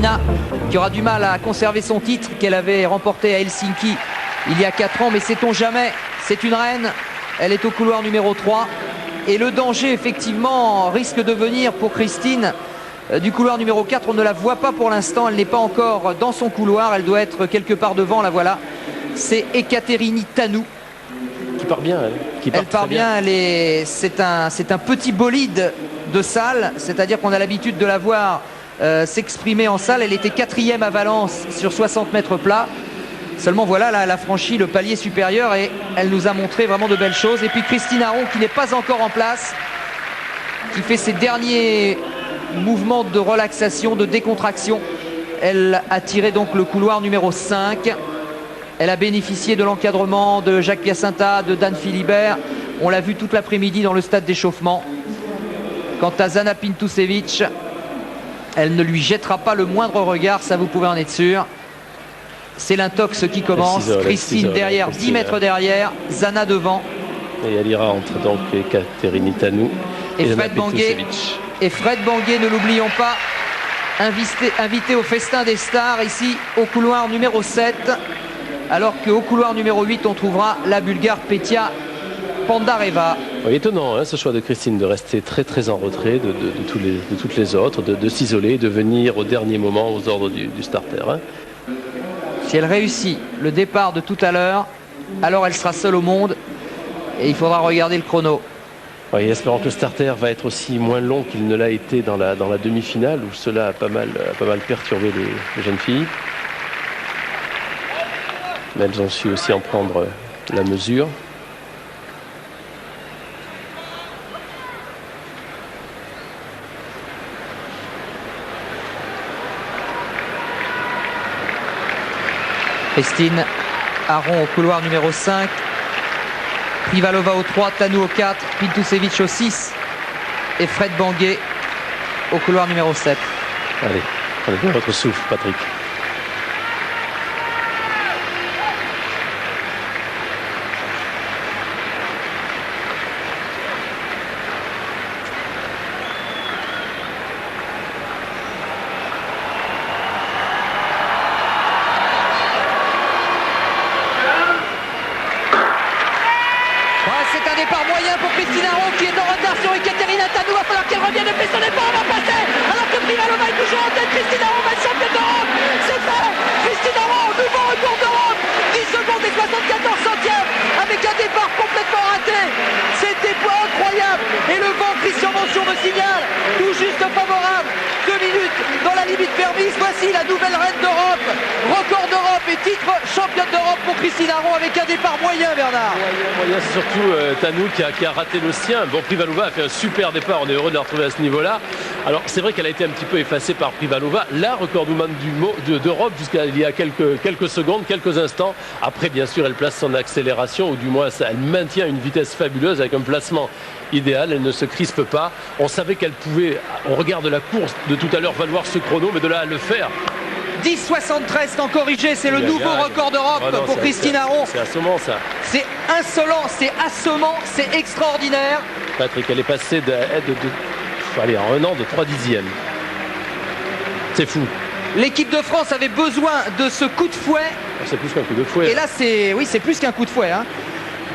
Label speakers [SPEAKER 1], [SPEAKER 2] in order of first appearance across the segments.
[SPEAKER 1] Irina qui aura du mal à conserver son titre qu'elle avait remporté à Helsinki il y a 4 ans, mais sait-on jamais, c'est une reine, elle est au couloir numéro 3 et le danger effectivement risque de venir pour Christine du couloir numéro 4. On ne la voit pas pour l'instant, elle n'est pas encore dans son couloir, elle doit être quelque part devant, la voilà. C'est Ekaterini Tanou.
[SPEAKER 2] Qui part bien,
[SPEAKER 1] elle part bien, c'est un petit bolide de salle, c'est-à-dire qu'on a l'habitude de la voir s'exprimer en salle. Elle était 4e à Valence sur 60 mètres plats. Seulement voilà, là, elle a franchi le palier supérieur et elle nous a montré vraiment de belles choses. Et puis Christine Aron qui n'est pas encore en place, qui fait ses derniers mouvements de relaxation, de décontraction. Elle a tiré donc le couloir numéro 5. Elle a bénéficié de l'encadrement de Jacques Piacenza, de Dan Philibert. On l'a vu toute l'après-midi dans le stade d'échauffement. Quant à Zana Pintusevich, elle ne lui jettera pas le moindre regard, ça vous pouvez en être sûr. C'est l'intox qui commence. Christine derrière, 10 mètres derrière, Zana devant.
[SPEAKER 2] Et elle ira entre donc Ekaterini Tanou
[SPEAKER 1] et Fred Banguet. Et Fred Banguet, ne l'oublions pas, invité au festin des stars ici au couloir numéro 7. Alors qu'au couloir numéro 8, on trouvera la Bulgare Petia Pandareva.
[SPEAKER 2] Oui, étonnant hein, ce choix de Christine de rester très en retrait de toutes les autres, de s'isoler, de venir au dernier moment aux ordres du starter. Hein.
[SPEAKER 1] Si elle réussit le départ de tout à l'heure, alors elle sera seule au monde et il faudra regarder le chrono.
[SPEAKER 2] Oui, espérons que le starter va être aussi moins long qu'il ne l'a été dans la demi-finale où cela a pas mal perturbé les jeunes filles. Mais elles ont su aussi en prendre la mesure.
[SPEAKER 1] Christine Aron au couloir numéro 5. Privalova au 3, Tanou au 4, Pintusevich au 6 et Fred Banguet au couloir numéro 7.
[SPEAKER 2] Allez, prenez bien votre souffle, Patrick.
[SPEAKER 1] Départ moyen pour Christine Aron qui est en retard sur Ekaterina Tanou. Il va falloir qu'elle revienne depuis son départ. On va passer alors que Privalova est toujours en tête. Christine Aron va être championne d'Europe. C'est fait. Christine Aron, nouveau record d'Europe. 10 secondes et 74 centièmes avec un départ complètement raté. C'était pas incroyable. Et le vent, Christian Monchon me signale, tout juste favorable. 2 minutes dans la limite permise. Voici la nouvelle reine d'Europe. Record d'Europe et titre championne d'Europe pour Christine Aron avec un départ moyen, Bernard.
[SPEAKER 2] Moyen, c'est surtout Tanou qui a raté le sien. Bon, Privalova a fait un super départ. On est heureux de la retrouver à ce niveau-là. Alors, c'est vrai qu'elle a été un petit peu effacée par Privalova. La recordwoman d'Europe jusqu'à il y a quelques secondes, quelques instants. Après, bien sûr, elle place son accélération, ou du moins, elle maintient une vitesse fabuleuse avec un placement idéal. Elle ne se crispe pas. On savait qu'elle pouvait, au regard de la course de tout à l'heure, valoir ce chrono, mais de là à le faire.
[SPEAKER 1] 10,73 tant corrigé, c'est le nouveau record d'Europe pour Christine Aron.
[SPEAKER 2] C'est assommant ça.
[SPEAKER 1] C'est insolent, c'est assommant, c'est extraordinaire.
[SPEAKER 2] Patrick, elle est passée allez, en 1 an de 3 dixièmes. C'est fou.
[SPEAKER 1] L'équipe de France avait besoin de ce coup de fouet.
[SPEAKER 2] C'est plus qu'un coup de fouet.
[SPEAKER 1] Et là, c'est plus qu'un coup de fouet. Hein.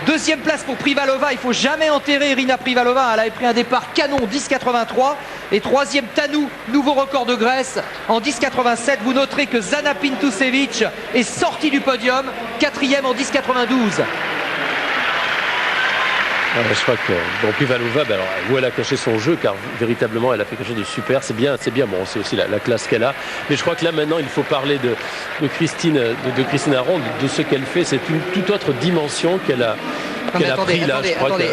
[SPEAKER 1] Deuxième place pour Privalova, il ne faut jamais enterrer Irina Privalova, elle avait pris un départ canon 10,83 et troisième Tanou, nouveau record de Grèce en 10,87. Vous noterez que Zana Pintusevich est sortie du podium, quatrième en 10,92.
[SPEAKER 2] Je crois que Privalova, alors, où elle a caché son jeu, car véritablement elle a fait quelque chose de super, c'est bien, bon, c'est aussi la classe qu'elle a, mais je crois que là maintenant il faut parler de Christine Aron, de ce qu'elle fait, c'est une toute autre dimension qu'elle a pris là.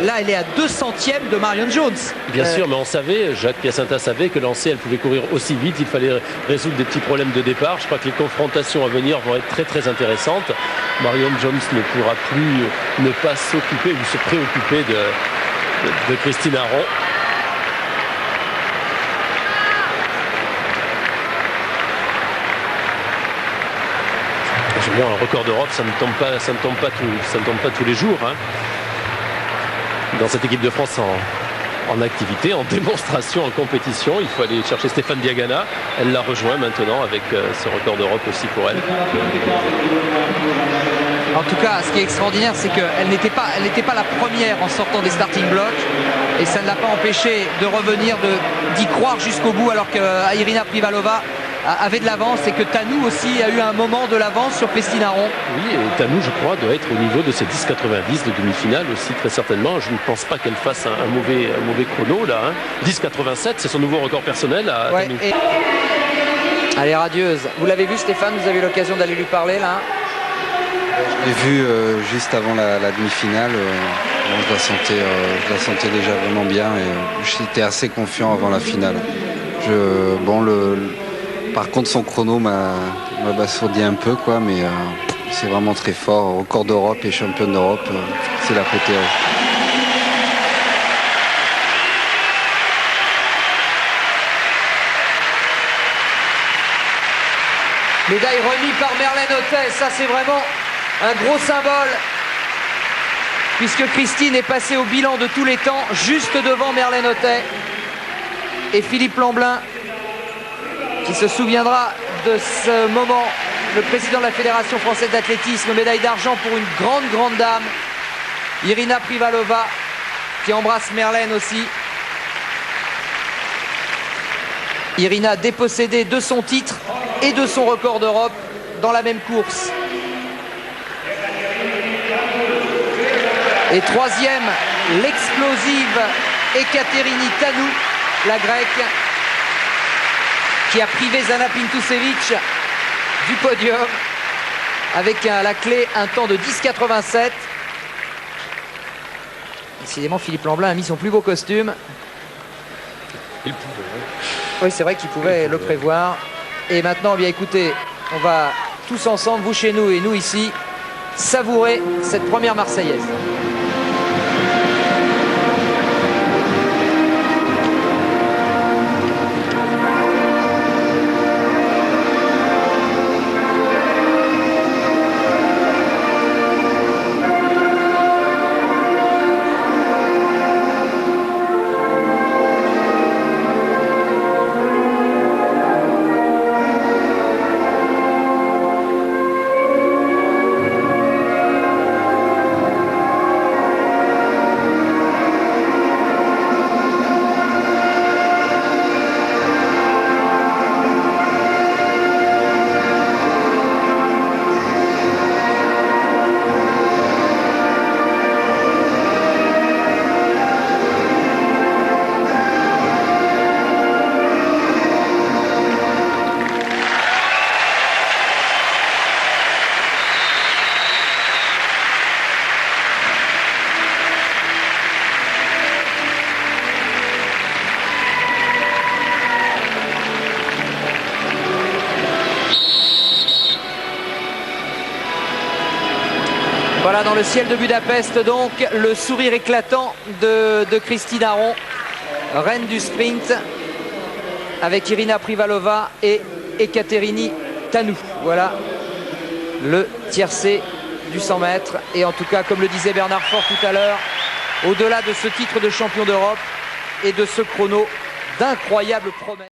[SPEAKER 1] Là elle est à 2 centièmes de Marion Jones.
[SPEAKER 2] Bien sûr, mais on savait, Jacques Piacenza savait que Lancée elle pouvait courir aussi vite, il fallait résoudre des petits problèmes de départ. Je crois que les confrontations à venir vont être très intéressantes. Marion Jones ne pourra plus ne pas s'occuper ou se préoccuper de Christine Aron. Julien, un record d'Europe, ça ne tombe pas tous les jours. Hein. Dans cette équipe de France en activité, en démonstration, en compétition. Il faut aller chercher Stéphane Diagana. Elle l'a rejoint maintenant avec ce record d'Europe aussi pour elle.
[SPEAKER 1] En tout cas, ce qui est extraordinaire, c'est qu'elle n'était pas la première en sortant des starting blocks. Et ça ne l'a pas empêché de revenir, d'y croire jusqu'au bout, alors qu'Irina Privalova avait de l'avance et que Tanou aussi a eu un moment de l'avance sur Pestinaron.
[SPEAKER 2] Oui, et Tanou, je crois, doit être au niveau de ses 10,90 de demi-finale aussi, très certainement. Je ne pense pas qu'elle fasse un mauvais chrono, là. 10,87, c'est son nouveau record personnel à Tanou.
[SPEAKER 1] Et... Elle est radieuse. Vous l'avez vu, Stéphane? Vous avez eu l'occasion d'aller lui parler, là?
[SPEAKER 3] Je l'ai vu juste avant la demi-finale. Je la sentais déjà vraiment bien et j'étais assez confiant avant la finale. Par contre, son chrono m'a basourdi un peu, quoi, mais c'est vraiment très fort. Record d'Europe et championne d'Europe, c'est l'apothéose.
[SPEAKER 1] Médaille remise par Merlène Othey, ça c'est vraiment un gros symbole, puisque Christine est passée au bilan de tous les temps, juste devant Merlène Othey. Et Philippe Lamblin, qui se souviendra de ce moment, le président de la Fédération française d'athlétisme, médaille d'argent pour une grande dame, Irina Privalova, qui embrasse Merlène aussi. Irina dépossédée de son titre et de son record d'Europe dans la même course. Et troisième, l'explosive Ekaterini Tanou, la grecque, qui a privé Zana Pintusevic du podium avec à la clé un temps de 10,87. Décidément, Philippe Lamblin a mis son plus beau costume.
[SPEAKER 2] Il pouvait.
[SPEAKER 1] Oui, c'est vrai qu'il pouvait le prévoir. Et maintenant, bien écoutez, on va tous ensemble, vous chez nous et nous ici, savourer cette première Marseillaise. Voilà, dans le ciel de Budapest, donc, le sourire éclatant de Christine Aron, reine du sprint, avec Irina Privalova et Ekaterini Tanou. Voilà le tiercé du 100 mètres. Et en tout cas, comme le disait Bernard Fort tout à l'heure, au-delà de ce titre de champion d'Europe et de ce chrono d'incroyables promesses.